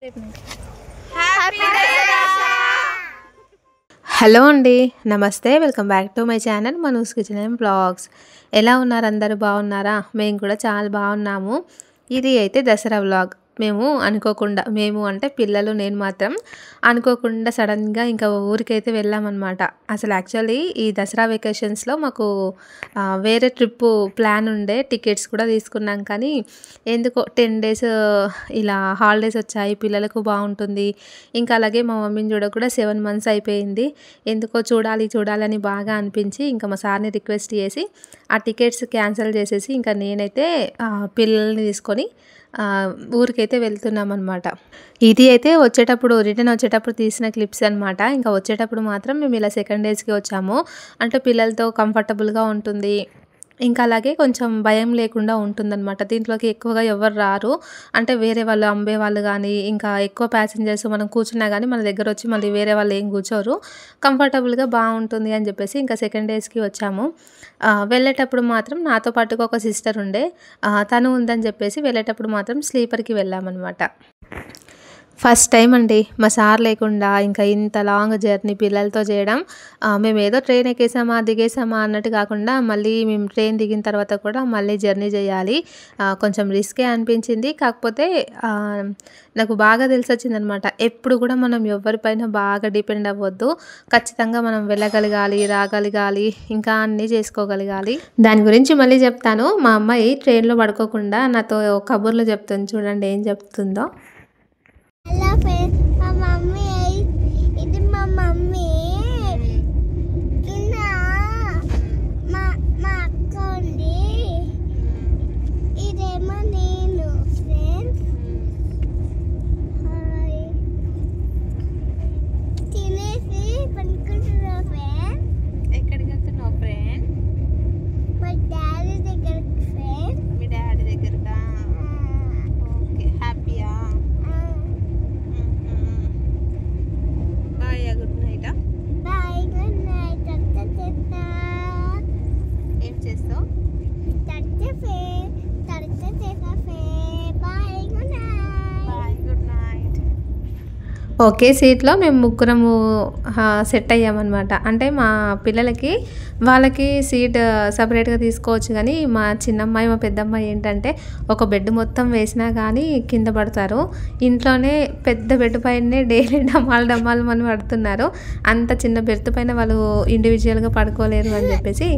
Hello అండి, నమస్తే. Welcome back to my channel Manu's kitchen and blogs. ఎలా ఉన్నారు? అందరూ బాగున్నారా? మేము కూడా చాలా బాగున్నాము. ఇది అయితే దసరా వ్లాగ్. మేము అంటే పిల్లలు నేను మాత్రం అనుకోకుండా సడన్గా ఇంకా ఊరికైతే వెళ్ళామన్నమాట. అసలు యాక్చువల్లీ ఈ దసరా వెకేషన్స్లో మాకు వేరే ట్రిప్పు ప్లాన్ ఉండే, టికెట్స్ కూడా తీసుకున్నాం. కానీ ఎందుకో 10 డేస్ ఇలా హాలిడేస్ వచ్చాయి, పిల్లలకు బాగుంటుంది. ఇంకా అలాగే మా మమ్మీని కూడా 7 మంత్స్ అయిపోయింది. ఎందుకో చూడాలని బాగా అనిపించి ఇంకా మా సార్ని రిక్వెస్ట్ చేసి ఆ టికెట్స్ క్యాన్సిల్ చేసేసి ఇంకా నేనైతే పిల్లల్ని తీసుకొని ఊరికైతే వెళ్తున్నామన్నమాట. ఇది అయితే రిటర్న్ వచ్చేటప్పుడు తీసిన క్లిప్స్ అనమాట. ఇంకా వచ్చేటప్పుడు మాత్రం మేము ఇలా సెకండ్ డేస్కి వచ్చాము. అంటే పిల్లలతో కంఫర్టబుల్గా ఉంటుంది, ఇంకా అలాగే కొంచెం భయం లేకుండా ఉంటుందన్నమాట. దీంట్లోకి ఎక్కువగా ఎవరు రారు, అంటే వేరే వాళ్ళు అమ్మే వాళ్ళు కానీ ఇంకా ఎక్కువ ప్యాసింజర్స్ మనం కూర్చున్నా కానీ మన దగ్గర వచ్చి మళ్ళీ వేరే వాళ్ళు ఏం కూర్చోరు, కంఫర్టబుల్గా బాగుంటుంది అని చెప్పేసి ఇంకా సెకండ్ డేస్కి వచ్చాము. వెళ్ళేటప్పుడు మాత్రం నాతో పాటుగా ఒక సిస్టర్ ఉండే, తను ఉందని చెప్పేసి వెళ్ళేటప్పుడు మాత్రం స్లీపర్కి వెళ్ళామన్నమాట. ఫస్ట్ టైం అండి మా సార్ లేకుండా ఇంకా ఇంత లాంగ్ జర్నీ పిల్లలతో చేయడం. మేము ఏదో ట్రైన్ ఎక్కేసామా దిగేసామా అన్నట్టు కాకుండా మళ్ళీ మేము ట్రైన్ దిగిన తర్వాత కూడా మళ్ళీ జర్నీ చేయాలి. కొంచెం రిస్కే అనిపించింది. కాకపోతే నాకు బాగా తెలిసి వచ్చిందనమాట, ఎప్పుడు కూడా మనం ఎవరిపైన బాగా డిపెండ్ అవ్వద్దు. ఖచ్చితంగా మనం వెళ్ళగలగాలి, రాగలగాలి, ఇంకా అన్నీ చేసుకోగలగాలి. దాని గురించి మళ్ళీ చెప్తాను. మా అమ్మాయి ట్రైన్లో పడుకోకుండా నాతో కబుర్లు చెప్తుంది, చూడండి ఏం చెప్తుందో. హలో ఫ్రెండ్స్, మా మమ్మీ ఇది మా మమ్మీ కింద మా అక్క ఉంది, ఇదేమో నేను. ఫ్రెండ్స్ హాయ్, తినేసి పనుకుంటున్నా. ఫ్రెండ్స్ ఎక్కడికి వెళ్తున్నావు ఫ్రెండ్? మా డాడీ దగ్గరికి. ఫ్రెండ్స్ మీ డాడీ దగ్గరకా? ఓకే, హ్యాపీయా? Bye, good night. Bye, good night. ఏం చేస్తావు? ఒకే సీట్లో మేము ముగ్గురము సెట్ అయ్యామన్నమాట. అంటే మా పిల్లలకి వాళ్ళకి సీట్ సపరేట్గా తీసుకోవచ్చు, కానీ మా చిన్నమ్మాయి మా పెద్దమ్మాయి ఏంటంటే ఒక బెడ్ మొత్తం వేసినా కానీ కింద పడతారు. ఇంట్లోనే పెద్ద బెడ్ పైనే డైలీ డమ్మాలు మనం పడుతున్నారు. అంత చిన్న బెర్త్ పైన వాళ్ళు ఇండివిజువల్గా పడుకోలేరు అని చెప్పేసి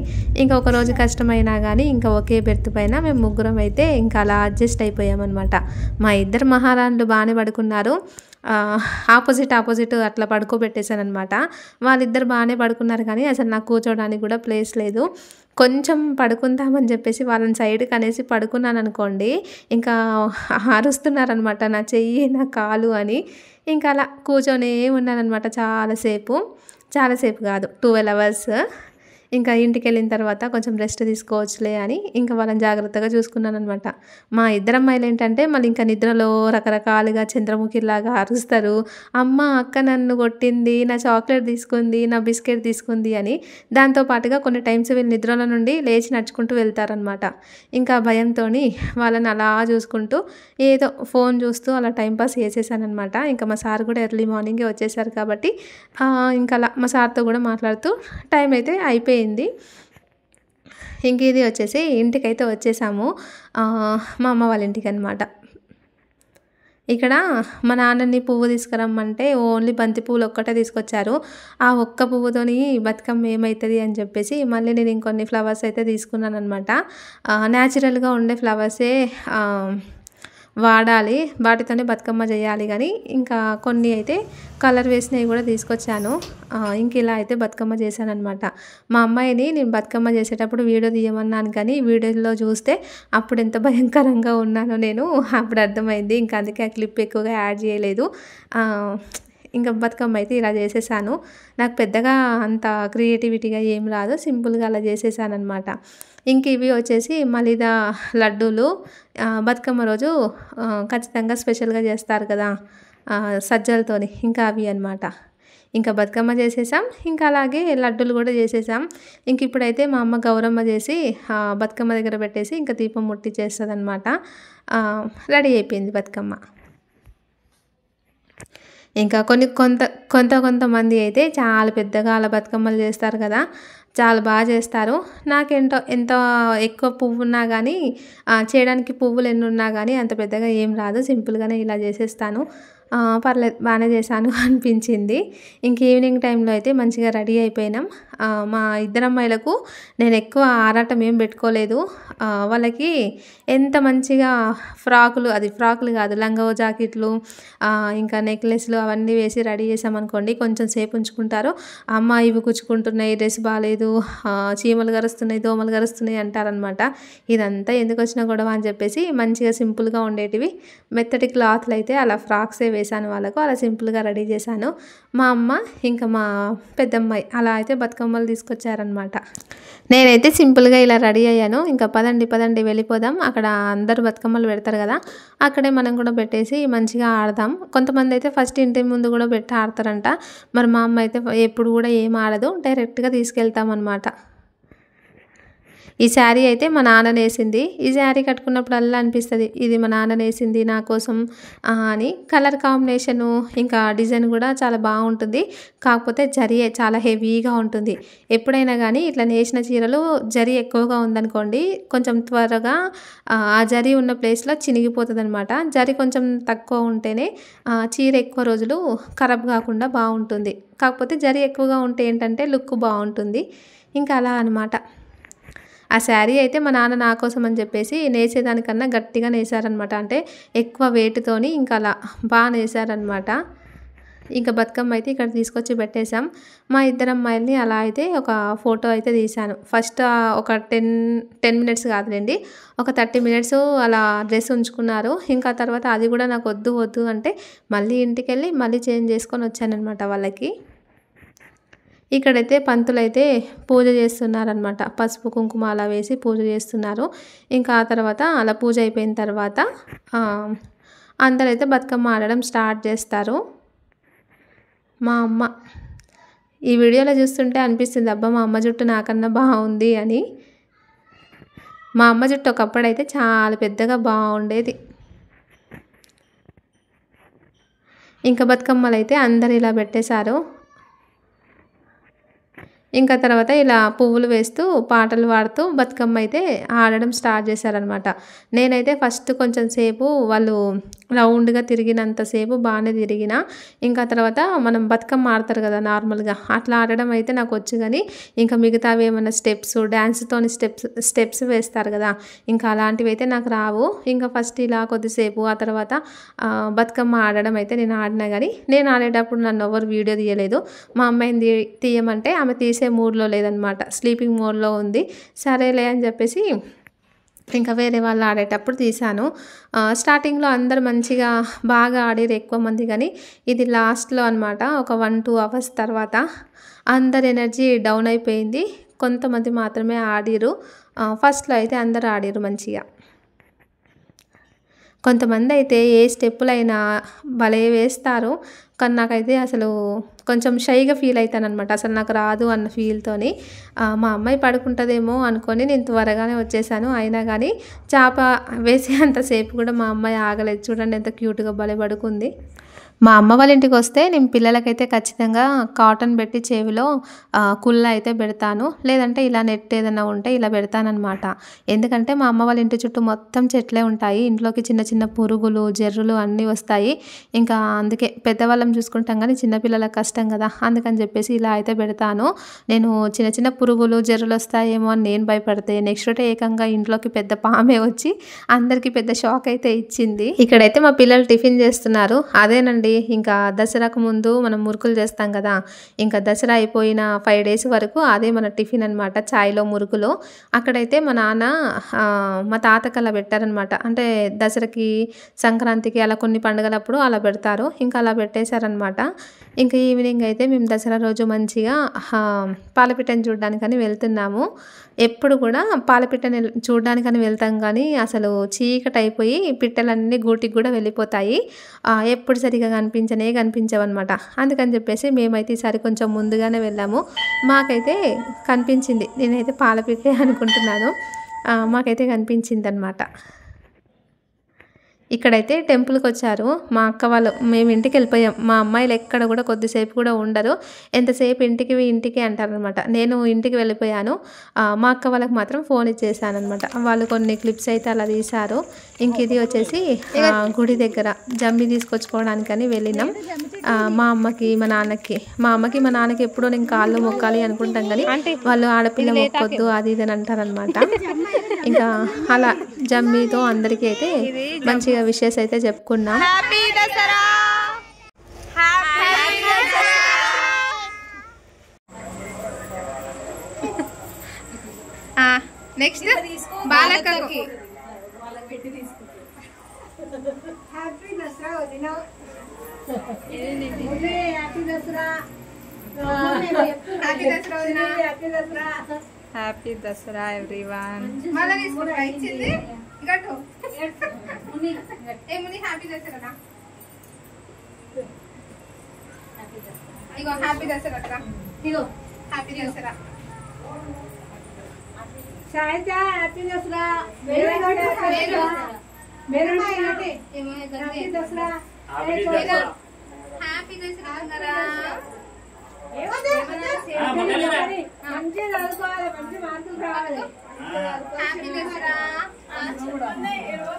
ఇంకా ఒక రోజు కష్టమైనా కానీ ఇంకా ఒకే బెర్త్ పైన మేము ముగ్గురం అయితే ఇంకా అలా అడ్జస్ట్ అయిపోయామన్నమాట. మా ఇద్దరు మహారాణులు బాగానే పడుకున్నారు. ఆపోజిట్ అట్లా పడుకోబెట్టేశాను అనమాట. వాళ్ళిద్దరు బాగానే పడుకున్నారు, కానీ అసలు నాకు కూర్చోడానికి కూడా ప్లేస్ లేదు. కొంచెం పడుకుందామని చెప్పేసి వాళ్ళని సైడ్కి అనేసి పడుకున్నాను అనుకోండి, ఇంకా అరుస్తున్నారనమాట నా చెయ్యి నా కాలు అని. ఇంకా అలా కూర్చొనే ఉన్నానన్నమాట చాలాసేపు కాదు, 12 అవర్స్. ఇంకా ఇంటికి వెళ్ళిన తర్వాత కొంచెం రెస్ట్ తీసుకోవచ్చులే అని ఇంకా వాళ్ళని జాగ్రత్తగా చూసుకున్నాను అనమాట. మా ఇద్దరు అమ్మాయిలు ఏంటంటే మళ్ళీ ఇంకా నిద్రలో రకరకాలుగా చంద్రముఖిలాగా అరుస్తారు. అమ్మ అక్క నన్ను కొట్టింది, నా చాక్లెట్ తీసుకుంది, నా బిస్కెట్ తీసుకుంది అని. దాంతోపాటుగా కొన్ని టైమ్స్ వీళ్ళు నిద్రలో నుండి లేచి నడుచుకుంటూ వెళ్తారనమాట. ఇంకా భయంతో వాళ్ళని అలా చూసుకుంటూ ఏదో ఫోన్ చూస్తూ అలా టైంపాస్ చేసేసానమాట. ఇంకా మా సార్ కూడా ఎర్లీ మార్నింగే వచ్చేసారు కాబట్టి ఇంకా అలా మా సార్తో కూడా మాట్లాడుతూ టైం అయితే అయిపోయింది. ఇంక ఇది వచ్చేసి ఇంటికైతే వచ్చేసాము, మా అమ్మ వాళ్ళ ఇంటికి అనమాట. ఇక్కడ మా నాన్నని పువ్వు తీసుకురమ్మంటే ఓన్లీ బంతి పువ్వులు ఒక్కటే తీసుకొచ్చారు. ఆ ఒక్క పువ్వుతోని బతుకమ్మ ఏమవుతుంది అని చెప్పేసి మళ్ళీ నేను ఇంకొన్ని ఫ్లవర్స్ అయితే తీసుకున్నాను అనమాట. న్యాచురల్గా ఉండే ఫ్లవర్సే వాడాలి, వాటితోనే బతుకమ్మ చేయాలి. కానీ ఇంకా కొన్ని అయితే కలర్ వేసినవి కూడా తీసుకొచ్చాను. ఇంక ఇలా అయితే బతుకమ్మ చేశాను అనమాట. మా అమ్మాయిని నేను బతుకమ్మ చేసేటప్పుడు వీడియో తీయమన్నాను, కానీ వీడియోలో చూస్తే అప్పుడు ఎంత భయంకరంగా ఉన్నానో నేను అప్పుడు అర్థమైంది. ఇంకా అందుకే ఆ క్లిప్ ఎక్కువగా యాడ్ చేయలేదు. ఇంకా బతుకమ్మ అయితే ఇలా చేసేసాను. నాకు పెద్దగా అంత క్రియేటివిటీగా ఏం రాదు, సింపుల్గా అలా చేసేసాను అనమాట. ఇంక ఇవి వచ్చేసి మలిదా లడ్డూలు. బతుకమ్మ రోజు ఖచ్చితంగా స్పెషల్గా చేస్తారు కదా సజ్జలతోని, ఇంకా అవి అనమాట. ఇంకా బతుకమ్మ చేసేసాం, ఇంకా అలాగే లడ్డూలు కూడా చేసేసాం. ఇంక ఇప్పుడైతే మా అమ్మ గౌరమ్మ చేసి బతుకమ్మ దగ్గర పెట్టేసి ఇంకా దీపం ముట్టించేస్తుంది అనమాట. రెడీ అయిపోయింది బతుకమ్మ. ఇంకా కొంతమంది అయితే చాలా పెద్దగా అలా బతుకమ్మలు చేస్తారు కదా, చాలా బాగా చేస్తారు. నాకేంటో ఎంత ఎక్కువ పువ్వు ఉన్నా కానీ చేయడానికి పువ్వులు ఎన్ని ఉన్నా కానీ అంత పెద్దగా ఏం రాదు, సింపుల్గానే ఇలా చేసేస్తాను. పర్లేదు బాగానే చేశాను అనిపించింది. ఇంక ఈవినింగ్ టైంలో అయితే మంచిగా రెడీ అయిపోయినాం. మా ఇద్దరు అమ్మాయిలకు నేను ఎక్కువ ఆరాటం ఏం పెట్టుకోలేదు. వాళ్ళకి ఎంత మంచిగా ఫ్రాకులు కాదు, లంగా జాకెట్లు, ఇంకా నెక్లెస్లు అవన్నీ వేసి రెడీ చేసామనుకోండి, కొంచెం సేపు ఉంచుకుంటారు. అమ్మ ఇవి కుచ్చుకుంటున్నాయి, డ్రెస్ బాగాలేదు, చీమలు గరుస్తున్నాయి, దోమలు గరుస్తున్నాయి అంటారనమాట. ఇదంతా ఎందుకు వచ్చిన గొడవ అని చెప్పేసి మంచిగా సింపుల్గా ఉండేటివి మెత్తటి క్లాత్లు అయితే అలా ఫ్రాక్సే వేశాను వాళ్ళకు, అలా సింపుల్గా రెడీ చేశాను. మా అమ్మ ఇంకా మా పెద్దమ్మాయి అలా అయితే బతుకమ్మలు తీసుకొచ్చారనమాట. నేనైతే సింపుల్గా ఇలా రెడీ అయ్యాను. ఇంకా పదండి వెళ్ళిపోదాం, అక్కడ అందరూ బతుకమ్మలు పెడతారు కదా, అక్కడే మనం కూడా పెట్టేసి మంచిగా ఆడదాం. కొంతమంది అయితే ఫస్ట్ ఇంటి ముందు కూడా పెట్టి ఆడతారంట. మరి మా అమ్మ అయితే ఎప్పుడు కూడా ఏం ఆడదు, డైరెక్ట్గా తీసుకెళ్తాం అనమాట. ఈ శారీ అయితే మా నాన్న నేసింది. ఈ శారీ కట్టుకున్నప్పుడల్లా అనిపిస్తుంది ఇది మా నాన్న నేసింది నా కోసం అని. కలర్ కాంబినేషను ఇంకా డిజైన్ కూడా చాలా బాగుంటుంది. కాకపోతే జరీ చాలా హెవీగా ఉంటుంది. ఎప్పుడైనా కానీ ఇట్లా నేసిన చీరలు జరీ ఎక్కువగా ఉందనుకోండి, కొంచెం త్వరగా ఆ జరీ ఉన్న ప్లేస్లో చినిగిపోతుంది అనమాట. జరీ కొంచెం తక్కువ ఉంటేనే చీర ఎక్కువ రోజులు ఖరాబ్ కాకుండా బాగుంటుంది. కాకపోతే జరీ ఎక్కువగా ఉంటే ఏంటంటే లుక్ బాగుంటుంది. ఇంకా అలా అనమాట. ఆ శారీ అయితే మా నాన్న నా కోసం అని చెప్పేసి నేసేదానికన్నా గట్టిగా నేసారనమాట. అంటే ఎక్కువ వెయిట్తోని ఇంకా అలా బాగా నేసారనమాట. ఇంకా బతుకమ్మ అయితే ఇక్కడ తీసుకొచ్చి పెట్టేశాం. మా ఇద్దరు అమ్మాయిల్ని అలా అయితే ఒక ఫోటో అయితే తీశాను. ఫస్ట్ ఒక 10 మినిట్స్ కాదులేండి, ఒక 30 మినిట్స్ అలా డ్రెస్ ఉంచుకున్నారు. ఇంకా తర్వాత అది కూడా నాకు వద్దు అంటే మళ్ళీ ఇంటికి వెళ్ళి మళ్ళీ చేంజ్ చేసుకొని వచ్చానమాట వాళ్ళకి. ఇక్కడైతే పంతులు అయితే పూజ చేస్తున్నారనమాట. పసుపు కుంకుమ అలా వేసి పూజ చేస్తున్నారు. ఇంకా ఆ తర్వాత అలా పూజ అయిపోయిన తర్వాత అందరైతే బతుకమ్మ ఆడడం స్టార్ట్ చేస్తారు. మా అమ్మ ఈ వీడియోలో చూస్తుంటే అనిపిస్తుంది, అబ్బా మా అమ్మ జుట్టు నాకన్నా బాగుంది అని. మా అమ్మ జుట్టు ఒకప్పుడైతే చాలా పెద్దగా బాగుండేది. ఇంకా బతుకమ్మలు అయితే అందరు ఇలా పెట్టేశారు. ఇంకా తర్వాత ఇలా పువ్వులు వేస్తూ పాటలు పాడుతూ బతుకమ్మ అయితే ఆడడం స్టార్ట్ చేశారనమాట. నేనైతే ఫస్ట్ కొంచెం సేపు వాళ్ళు రౌండ్గా తిరిగినంతసేపు బాగానే తిరిగిన. ఇంకా తర్వాత మనం బతుకమ్మ ఆడతారు కదా నార్మల్గా, అట్లా ఆడడం అయితే నాకు వచ్చు. కానీ ఇంకా మిగతావి ఏమన్నా డ్యాన్స్తోని స్టెప్స్ వేస్తారు కదా, ఇంకా అలాంటివి అయితే నాకు రావు. ఇంకా ఫస్ట్ ఇలా కొద్దిసేపు, ఆ తర్వాత బతుకమ్మ ఆడడం అయితే నేను ఆడినా. కానీ నేను ఆడేటప్పుడు నన్ను ఎవరు వీడియో తీయలేదు. మా అమ్మాయిని తీయమంటే ఆమె తీసే మూడ్లో లేదనమాట, స్లీపింగ్ మోడ్లో ఉంది. సరేలే అని చెప్పేసి ఇంకా వేరే వాళ్ళు ఆడేటప్పుడు తీశాను. స్టార్టింగ్లో అందరు మంచిగా బాగా ఆడారు ఎక్కువ మంది. కానీ ఇది లాస్ట్లో అనమాట, ఒక 1-2 అవర్స్ తర్వాత అందరి ఎనర్జీ డౌన్ అయిపోయింది. కొంతమంది మాత్రమే ఆడిరు. ఫస్ట్లో అయితే అందరు ఆడిరు మంచిగా. కొంతమంది అయితే ఏ స్టెప్పులైనా భలే వేస్తారు. కానీ నాకైతే అసలు కొంచెం షైగా ఫీల్ అవుతానమాట, అసలు నాకు రాదు అన్న ఫీల్తోని. మా అమ్మాయి పడుకుంటుందేమో అనుకొని నేను త్వరగానే వచ్చేసాను. అయినా కానీ చాప వేసేంతసేపు కూడా మా అమ్మాయి ఆగలేదు. చూడండి ఎంత క్యూట్గా భలే పడుకుంది. మా అమ్మ వాళ్ళ ఇంటికి వస్తే నేను పిల్లలకైతే ఖచ్చితంగా కాటన్ పెట్టి చెవిలో కుల్ల అయితే పెడతాను, లేదంటే ఇలా నెట్ ఏదైనా ఉంటే ఇలా పెడతానమాట. ఎందుకంటే మా అమ్మ వాళ్ళ ఇంటి చుట్టూ మొత్తం చెట్లే ఉంటాయి. ఇంట్లోకి చిన్న చిన్న పురుగులు జర్రులు అన్నీ వస్తాయి. ఇంకా అందుకే పెద్దవాళ్ళం చూసుకుంటాం కానీ చిన్నపిల్లలకు కష్టం కదా, అందుకని చెప్పేసి ఇలా అయితే పెడతాను. నేను చిన్న చిన్న పురుగులు జర్రులు వస్తాయేమో అని నేను భయపడితే నెక్స్ట్ డే ఏకంగా ఇంట్లోకి పెద్ద పామే వచ్చి అందరికీ పెద్ద షాక్ అయితే ఇచ్చింది. ఇక్కడైతే మా పిల్లలు టిఫిన్ చేస్తున్నారు. అదేనండి, ఇంకా దసరాకు ముందు మనం మురుకులు చేస్తాం కదా, ఇంకా దసరా అయిపోయిన 5 days వరకు అదే మన టిఫిన్ అనమాట, ఛాయ్లో మురుకులు. అక్కడైతే మా నాన్న మా తాతకి అలా పెట్టారనమాట. అంటే దసరాకి సంక్రాంతికి అలా కొన్ని పండుగలప్పుడు అలా పెడతారు. ఇంకా అలా పెట్టేశారనమాట. ఇంకా ఈవినింగ్ అయితే మేము దసరా రోజు మంచిగా పాలపిట్టని చూడడానికని వెళ్తున్నాము. ఎప్పుడు కూడా పాలపిట్టని చూడడానికని వెళ్తాం కానీ అసలు చీకటి అయిపోయి పిట్టలన్నీ గూటికి కూడా వెళ్ళిపోతాయి. ఎప్పుడు సరిగా కనిపించవన్నమాట. అందుకని చెప్పేసి మేమైతే ఈసారి కొంచెం ముందుగానే వెళ్ళాము. మాకైతే కనిపించింది, నేనైతే పాలపిట్టే అనుకుంటున్నాను, మాకైతే కనిపించింది అనమాట. ఇక్కడైతే టెంపుల్కి వచ్చారు మా అక్క వాళ్ళు. మేము ఇంటికి వెళ్ళిపోయాం. మా అమ్మాయిలు ఎక్కడ కూడా కొద్దిసేపు కూడా ఉండరు. ఎంతసేపు ఇంటికి అంటారనమాట. నేను ఇంటికి వెళ్ళిపోయాను. మా అక్క వాళ్ళకి మాత్రం ఫోన్ ఇచ్చేసాను అనమాట. వాళ్ళు కొన్ని క్లిప్స్ అయితే అలా తీశారు. ఇంక ఇది వచ్చేసి గుడి దగ్గర జమ్మి తీసుకొచ్చుకోవడానికని వెళ్ళినాం. మా అమ్మకి మా నాన్నకి ఎప్పుడో నేను కాళ్ళు మొక్కాలి అనుకుంటాం కానీ వాళ్ళు ఆడపిల్ల మొక్కొద్దు అది ఇది అని అంటారనమాట. ఇంకా అలా జమ్మితో అందరికీ అయితే మంచిగా విషెస్ అయితే చెప్పుకున్నాం. నెక్స్ట్ బాలక్కకి happy Dasara everyone. Happy Dasara ఇగో హ్యాపీ దసరా అక్క. ఇగో happy Dasara Saitha happy Dasara happy Dasara happy Dasara మంచి చదువుకోవాలి, మంచి మార్కులు రావాలి. Happy Dasara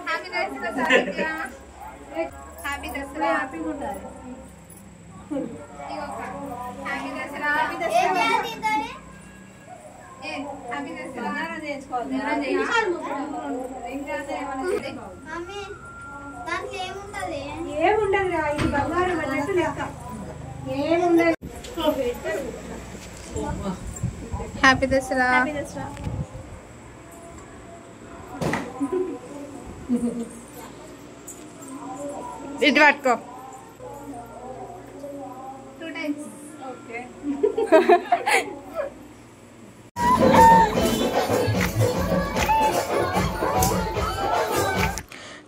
happy Dasara happy Dasara happy ఉండాలి. హ్యాపీ దసరా హ్యాపీ దసరా ఏముండదు ఇది బంగారం అన్నట్టు లెక్క. ఏముండదు. హ్యాపీ దసరా ఇటు పట్టుకో 2 times. ఓకే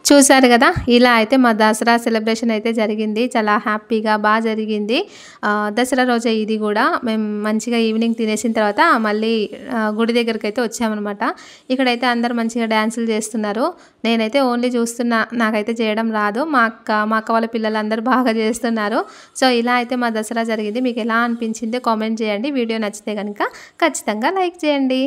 చూసారు కదా, ఇలా అయితే మా దసరా సెలబ్రేషన్ అయితే జరిగింది. చాలా హ్యాపీగా బాగా జరిగింది. దసరా రోజే ఇది కూడా మేము మంచిగా ఈవినింగ్ తినేసిన తర్వాత మళ్ళీ గుడి దగ్గరికి అయితే వచ్చామన్నమాట. ఇక్కడైతే అందరు మంచిగా డ్యాన్సులు చేస్తున్నారు. నేనైతే ఓన్లీ చూస్తున్నా, నాకైతే చేయడం రాదు. మా అక్క వాళ్ళ పిల్లలందరూ బాగా చేస్తున్నారు. సో ఇలా అయితే మా దసరా జరిగింది. మీకు ఎలా అనిపించిందో కామెంట్ చేయండి. వీడియో నచ్చితే కనుక ఖచ్చితంగా లైక్ చేయండి.